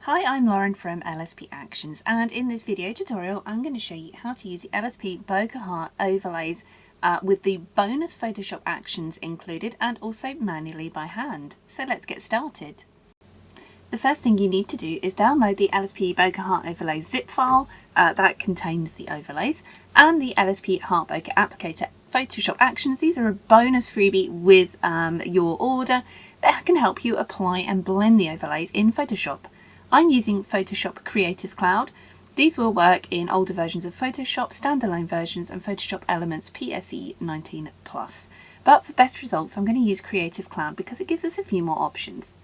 Hi, I'm Lauren from LSP Actions, and in this video tutorial I'm going to show you how to use the LSP Bokeh Heart Overlays with the bonus Photoshop actions included and also manually by hand. So let's get started. The first thing you need to do is download the LSP Bokeh Heart Overlays zip file that contains the overlays and the LSP Heart Bokeh Applicator Photoshop actions. These are a bonus freebie with your order that can help you apply and blend the overlays in Photoshop. I'm using Photoshop Creative Cloud. These will work in older versions of Photoshop, standalone versions and Photoshop Elements PSE 19 Plus. But for best results I'm going to use Creative Cloud because it gives us a few more options.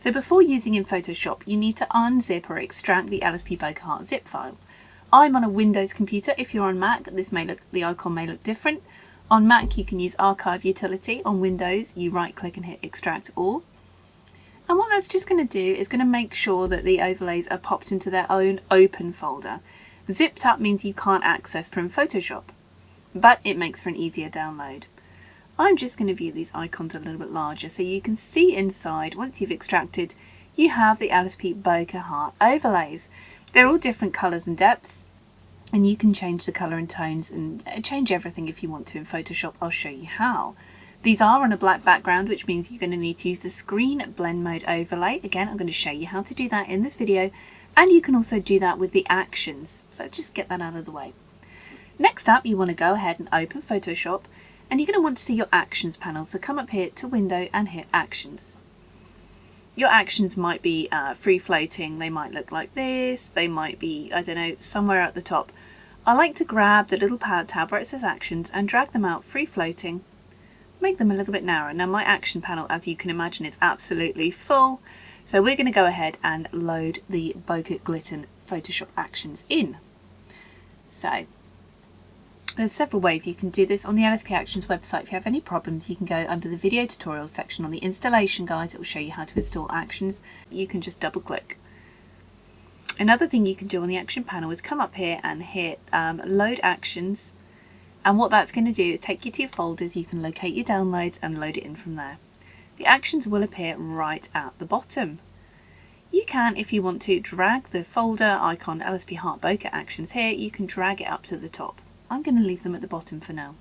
So before using in Photoshop you need to unzip or extract the LSP Bokeh Heart zip file. I'm on a Windows computer. If you're on Mac, the icon may look different. On Mac you can use Archive Utility. On Windows you right click and hit Extract All. And what that's just going to do is going to make sure that the overlays are popped into their own open folder. Zipped up means you can't access from Photoshop, but it makes for an easier download. I'm just going to view these icons a little bit larger so you can see inside. Once you've extracted, you have the LSP Bokeh Heart Overlays. They're all different colours and depths, and you can change the colour and tones and change everything if you want to in Photoshop. I'll show you how. These are on a black background, which means you're going to need to use the Screen Blend Mode overlay. Again, I'm going to show you how to do that in this video, and you can also do that with the actions. So let's just get that out of the way. Next up, you want to go ahead and open Photoshop, and you're going to want to see your Actions panel. So come up here to Window and hit Actions. Your actions might be free floating. They might look like this. They might be, I don't know, somewhere at the top. I like to grab the little palette tab where it says Actions and drag them out free floating. Make them a little bit narrower. Now my action panel, as you can imagine, is absolutely full, so we're going to go ahead and load the Bokeh Glitten Photoshop actions in. So there's several ways you can do this on the LSP Actions website. If you have any problems, you can go under the video tutorials section on the installation guide. It will show you how to install actions. You can just double click. Another thing you can do on the action panel is come up here and hit load actions. And what that's going to do is take you to your folders. You can locate your downloads and load it in from there. The actions will appear right at the bottom. You can, if you want to, drag the folder icon LSP Heart Bokeh Actions here. You can drag it up to the top. I'm going to leave them at the bottom for now.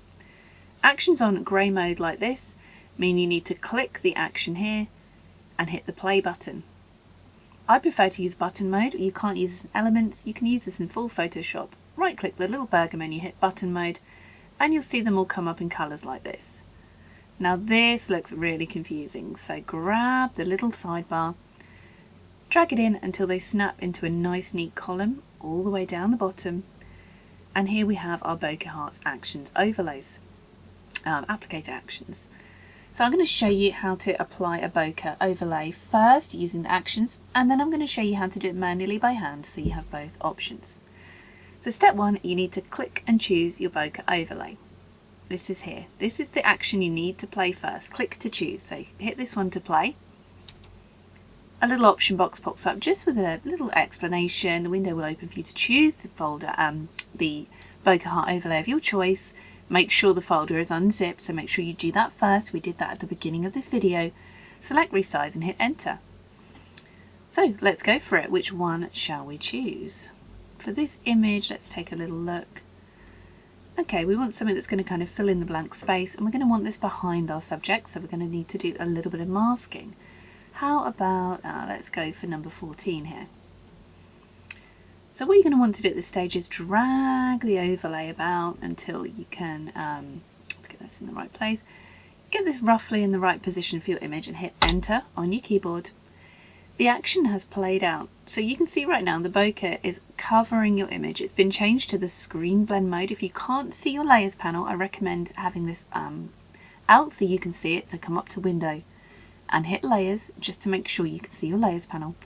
Actions on grey mode like this mean you need to click the action here and hit the play button. I prefer to use button mode. You can't use this in Elements. You can use this in full Photoshop. Right click the little burger menu, hit button mode, and you'll see them all come up in colours like this. Now this looks really confusing, so grab the little sidebar, drag it in until they snap into a nice neat column all the way down the bottom, and here we have our Bokeh Heart Actions overlays, applicator actions. So I'm going to show you how to apply a bokeh overlay first using the actions, and then I'm going to show you how to do it manually by hand so you have both options. So step one, you need to click and choose your bokeh overlay. This is here. This is the action you need to play first. Click to choose. So hit this one to play. A little option box pops up just with a little explanation. The window will open for you to choose the folder, the Bokeh Heart overlay of your choice. Make sure the folder is unzipped, so make sure you do that first. We did that at the beginning of this video. Select resize and hit enter. So let's go for it. Which one shall we choose? For this image, let's take a little look. Okay, we want something that's going to kind of fill in the blank space, and we're going to want this behind our subject, so we're going to need to do a little bit of masking. How about, let's go for number 14 here. So what you're going to want to do at this stage is drag the overlay about until you can, let's get this in the right place, get this roughly in the right position for your image and hit enter on your keyboard. The action has played out, so you can see right now the bokeh is covering your image. It's been changed to the screen blend mode. If you can't see your layers panel, I recommend having this out so you can see it. So come up to window and hit layers just to make sure you can see your layers panel.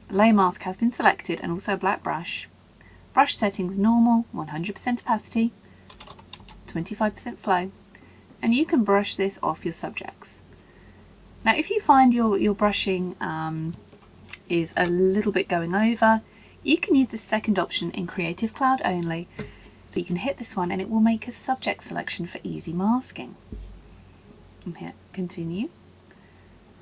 Layer mask has been selected and also a black brush. Brush settings normal, 100% opacity, 25% flow, and you can brush this off your subjects. Now if you find your brushing is a little bit going over, you can use the second option in Creative Cloud only. So you can hit this one and it will make a subject selection for easy masking. And hit continue.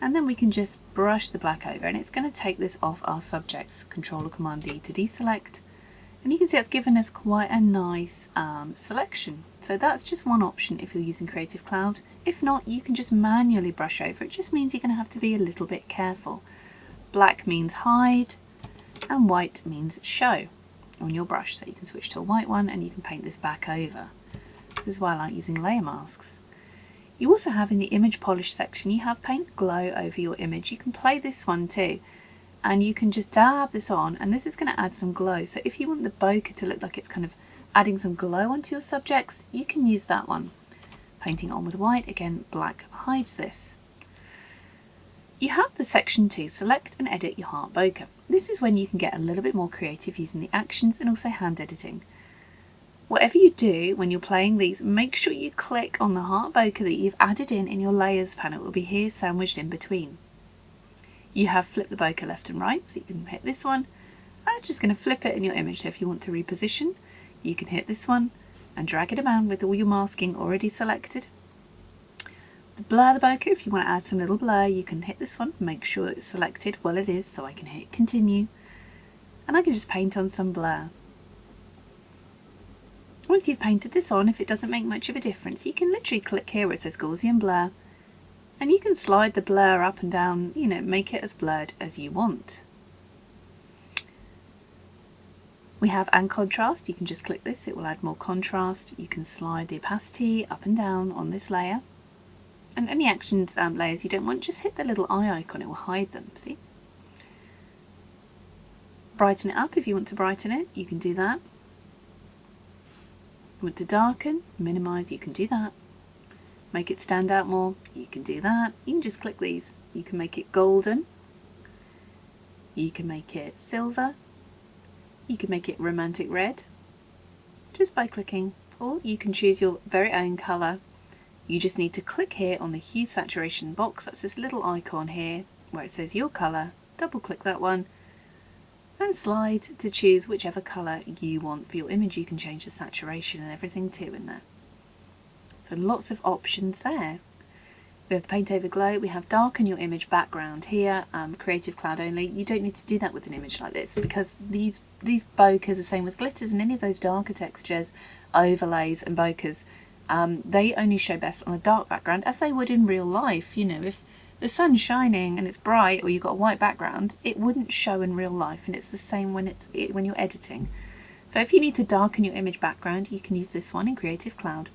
And then we can just brush the black over, and it's going to take this off our subjects. Control or Command D to deselect. And you can see it's given us quite a nice selection. So that's just one option if you're using Creative Cloud. If not, you can just manually brush over. It just means you're going to have to be a little bit careful. Black means hide, and white means show on your brush. So you can switch to a white one and you can paint this back over. This is why I like using layer masks. You also have in the image polish section, you have paint glow over your image. You can play this one too, and you can just dab this on, and this is going to add some glow. So if you want the bokeh to look like it's kind of adding some glow onto your subjects, you can use that one. Painting on with white, again, black hides this. You have the section to select and edit your heart bokeh. This is when you can get a little bit more creative using the actions and also hand editing. Whatever you do when you're playing these, make sure you click on the heart bokeh that you've added in your layers panel. It will be here sandwiched in between. You have flipped the bokeh left and right, so you can hit this one. I'm just going to flip it in your image, so if you want to reposition, you can hit this one and drag it around with all your masking already selected. Blur the bokeh, if you want to add some little blur, you can hit this one, make sure it's selected. Well, it is, so I can hit continue. And I can just paint on some blur. Once you've painted this on, if it doesn't make much of a difference, you can literally click here where it says Gaussian blur, and you can slide the blur up and down, you know, make it as blurred as you want. We have and contrast. You can just click this, it will add more contrast. You can slide the opacity up and down on this layer. And any actions layers you don't want, just hit the little eye icon, it will hide them, see? Brighten it up if you want to brighten it, you can do that. Want to darken, minimize, you can do that. Make it stand out more, you can do that. You can just click these. You can make it golden. You can make it silver. You can make it romantic red just by clicking, or you can choose your very own colour. You just need to click here on the hue saturation box. That's this little icon here where it says your colour. Double click that one and slide to choose whichever colour you want for your image. You can change the saturation and everything too in there. So lots of options there. We have the paint over glow, we have darken your image background here, Creative Cloud only. You don't need to do that with an image like this because these bokehs are the same with glitters and any of those darker textures, overlays and bokehs. They only show best on a dark background as they would in real life. You know, if the sun's shining and it's bright or you've got a white background, it wouldn't show in real life, and it's the same when you're editing. So if you need to darken your image background, you can use this one in Creative Cloud.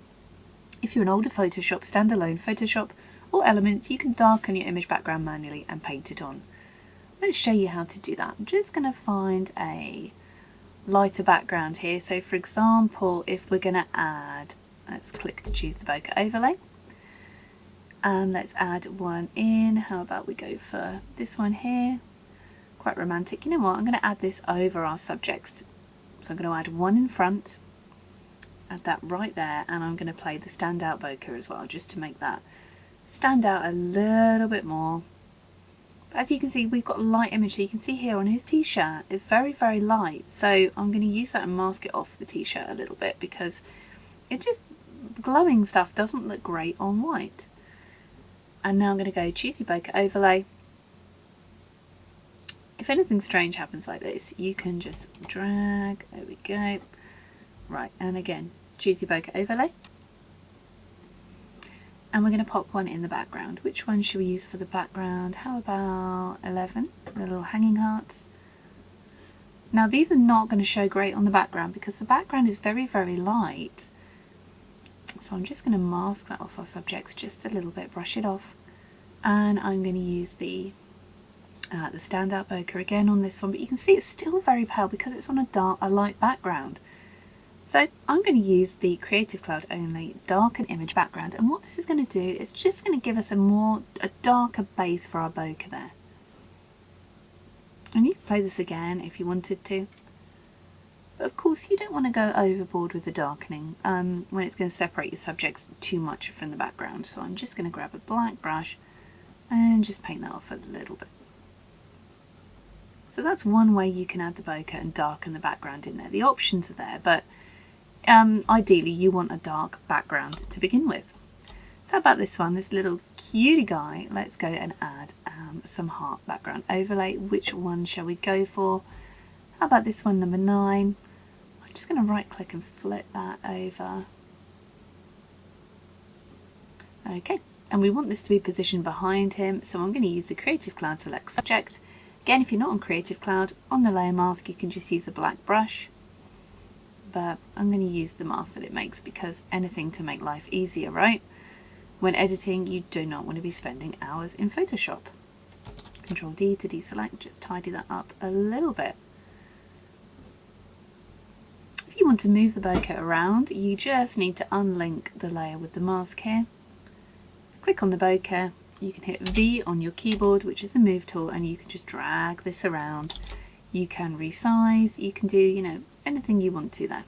If you're an older Photoshop, standalone Photoshop or Elements, you can darken your image background manually and paint it on. Let's show you how to do that. I'm just going to find a lighter background here. So for example, if we're going to add, let's click to choose the bokeh overlay. And let's add one in. How about we go for this one here? Quite romantic. You know what? I'm going to add this over our subjects. So I'm going to add one in front. Add that right there. And I'm going to play the standout bokeh as well, just to make that stand out a little bit more. But as you can see, we've got a light image. So you can see here on his t-shirt, it's very, very light. So I'm going to use that and mask it off the t-shirt a little bit because it just, glowing stuff doesn't look great on white. And now I'm going to go choose your bokeh overlay. If anything strange happens like this, you can just drag, there we go. Right, and again, choose your bokeh overlay. And we're going to pop one in the background. Which one should we use for the background? How about 11, the little hanging hearts. Now these are not going to show great on the background because the background is very, very light. So I'm just going to mask that off our subjects just a little bit, brush it off, and I'm going to use the standout bokeh again on this one, but you can see it's still very pale because it's on a light background. So I'm going to use the Creative Cloud only darken image background, and what this is going to do is just going to give us a darker base for our bokeh there. And you can play this again if you wanted to. But of course you don't want to go overboard with the darkening when it's going to separate your subjects too much from the background. So I'm just going to grab a black brush and just paint that off a little bit. So that's one way you can add the bokeh and darken the background in there. The options are there, but ideally you want a dark background to begin with. So how about this one, this little cutie guy? Let's go and add some heart background overlay. Which one shall we go for? How about this one, number 9? I'm just going to right click and flip that over. Okay, and we want this to be positioned behind him, so I'm going to use the Creative Cloud Select Subject. Again, if you're not on Creative Cloud, on the layer mask you can just use a black brush, but I'm going to use the mask that it makes because anything to make life easier, right? When editing, you do not want to be spending hours in Photoshop. Control D to deselect, just tidy that up a little bit. If you want to move the bokeh around, you just need to unlink the layer with the mask here. Click on the bokeh, you can hit V on your keyboard, which is a move tool, and you can just drag this around. You can resize, you can do, you know, anything you want to there.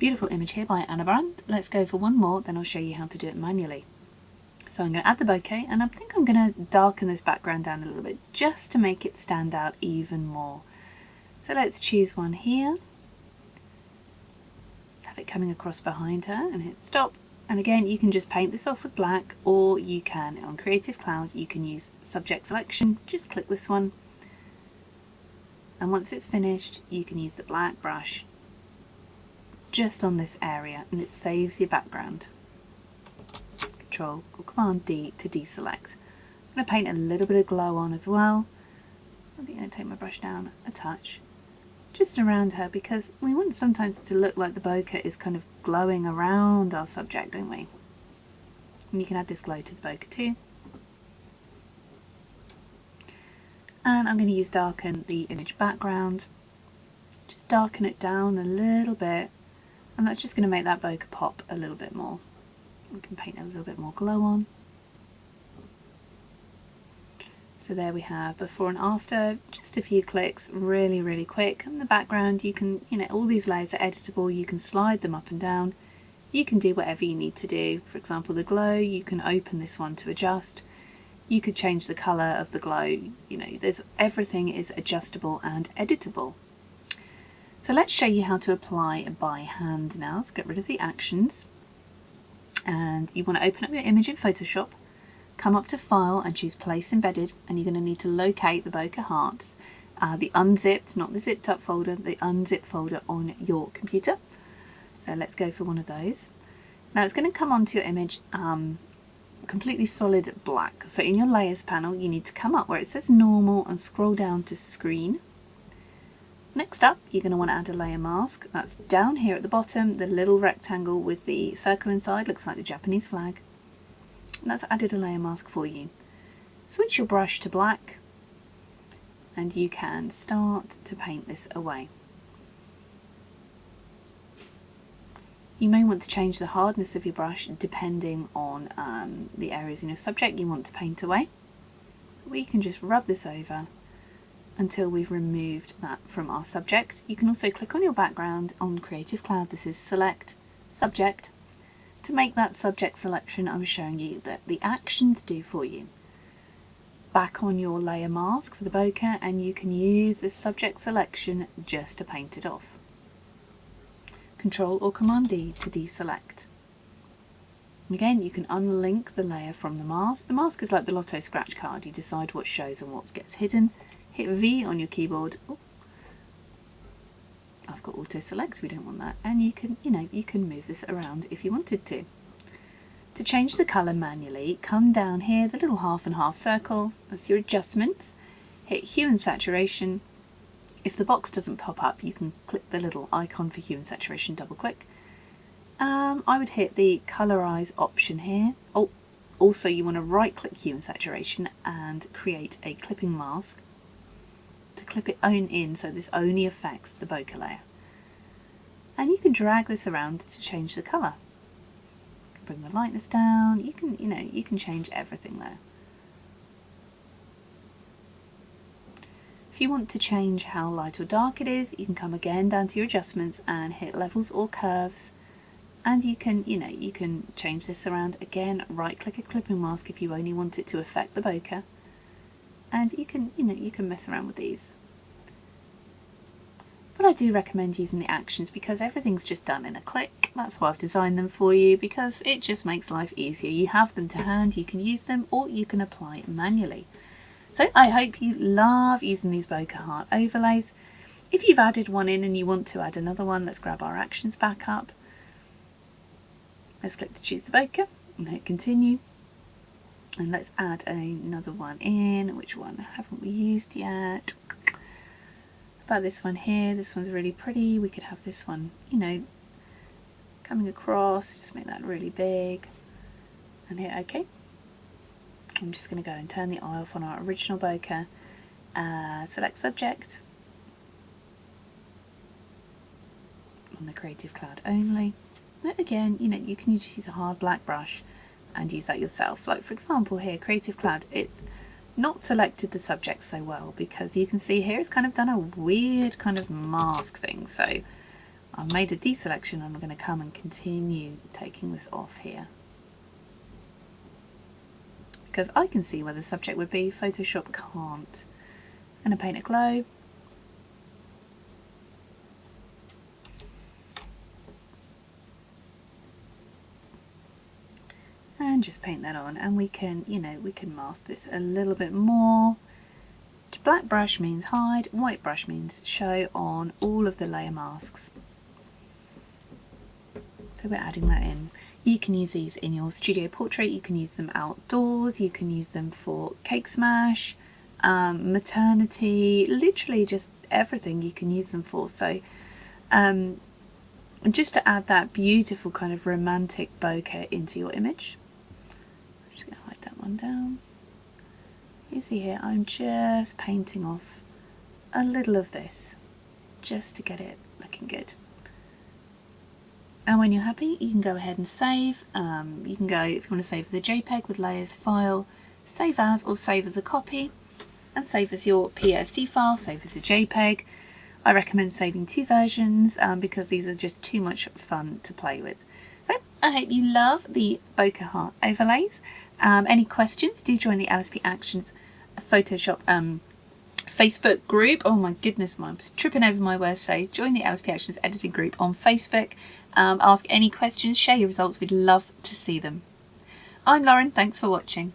Beautiful image here by Anna Brandt. Let's go for one more, then I'll show you how to do it manually. So I'm going to add the bokeh, and I think I'm going to darken this background down a little bit just to make it stand out even more. So let's choose one here. Have it coming across behind her and hit stop. And again, you can just paint this off with black, or you can, on Creative Cloud, you can use subject selection. Just click this one. And once it's finished, you can use the black brush just on this area, and it saves your background. Control or Command D to deselect. I'm going to paint a little bit of glow on as well. I think I'm going to take my brush down a touch, just around her, because we want sometimes to look like the bokeh is kind of glowing around our subject, don't we? And you can add this glow to the bokeh too. And I'm going to use darken the image background. Just darken it down a little bit, and that's just going to make that bokeh pop a little bit more. We can paint a little bit more glow on. So there we have before and after, just a few clicks, really quick. And the background, you can, you know, all these layers are editable, you can slide them up and down, you can do whatever you need to do. For example, the glow, you can open this one to adjust, you could change the colour of the glow, you know, everything is adjustable and editable. So let's show you how to apply by hand now. Let's get rid of the actions, and you want to open up your image in Photoshop. Come up to File and choose Place Embedded, and you're going to need to locate the bokeh hearts, the unzipped, not the zipped up folder, the unzipped folder on your computer. So let's go for one of those. Now it's going to come onto your image completely solid black. So in your Layers panel, you need to come up where it says Normal and scroll down to Screen. Next up, you're going to want to add a layer mask. That's down here at the bottom, the little rectangle with the circle inside, looks like the Japanese flag. And that's added a layer mask for you. Switch your brush to black, and you can start to paint this away. You may want to change the hardness of your brush depending on the areas in your subject you want to paint away. We can just rub this over until we've removed that from our subject. You can also click on your background on Creative Cloud. This is Select, Subject. To make that subject selection I was showing you that the actions do for you. Back on your layer mask for the bokeh, and you can use this subject selection just to paint it off. Control or Command D to deselect. And again, you can unlink the layer from the mask. The mask is like the lotto scratch card. You decide what shows and what gets hidden. Hit V on your keyboard. Oh, I've got auto select, we don't want that. And you can, you can move this around if you wanted to. To change the colour manually, come down here, the little half and half circle, that's your adjustments. Hit hue and saturation. If the box doesn't pop up, you can click the little icon for hue and saturation, double click. I would hit the colorize option here. Oh, also you want to right click hue and saturation and create a clipping mask to clip it in, so this only affects the bokeh layer. And you can drag this around to change the colour. Bring the lightness down. You can, you can change everything there. If you want to change how light or dark it is, you can come again down to your adjustments and hit levels or curves, and you can, you can change this around again. Right click a clipping mask if you only want it to affect the bokeh. And you can, you can mess around with these. But I do recommend using the actions because everything's just done in a click. That's why I've designed them for you, because it just makes life easier. You have them to hand, you can use them, or you can apply manually. So I hope you love using these Bokeh Heart overlays. If you've added one in and you want to add another one, let's grab our actions back up. Let's click to choose the bokeh and hit continue. And let's add another one in. Which one haven't we used yet? About this one here. This one's really pretty. We could have this one, you know, coming across. Just make that really big. And hit OK. I'm just going to go and turn the eye off on our original bokeh. Select subject. On the Creative Cloud only. But again, you know, you can just use a hard black brush and use that yourself. Like for example here, Creative Cloud, it's not selected the subject so well because you can see here it's kind of done a weird kind of mask thing. So I've made a deselection and I'm going to come and continue taking this off here. Because I can see where the subject would be, Photoshop can't. I'm going to paint a globe. And just paint that on, and we can, you know, we can mask this a little bit more. Black brush means hide, white brush means show on all of the layer masks. So we're adding that in. You can use these in your studio portrait, you can use them outdoors, you can use them for cake smash, maternity, literally just everything you can use them for. So just to add that beautiful kind of romantic bokeh into your image. I'm just going to hide that one down. You see here, I'm just painting off a little of this just to get it looking good. And when you're happy, you can go ahead and save. You can go, if you want to save as a JPEG with layers, file, save as, or save as a copy, and save as your PSD file, save as a JPEG. I recommend saving 2 versions because these are just too much fun to play with. So I hope you love the Bokeh Heart overlays. Any questions, do join the LSP Actions Photoshop Facebook group. Oh my goodness, I'm tripping over my words. So join the LSP Actions editing group on Facebook. Ask any questions, share your results. We'd love to see them. I'm Lauren, thanks for watching.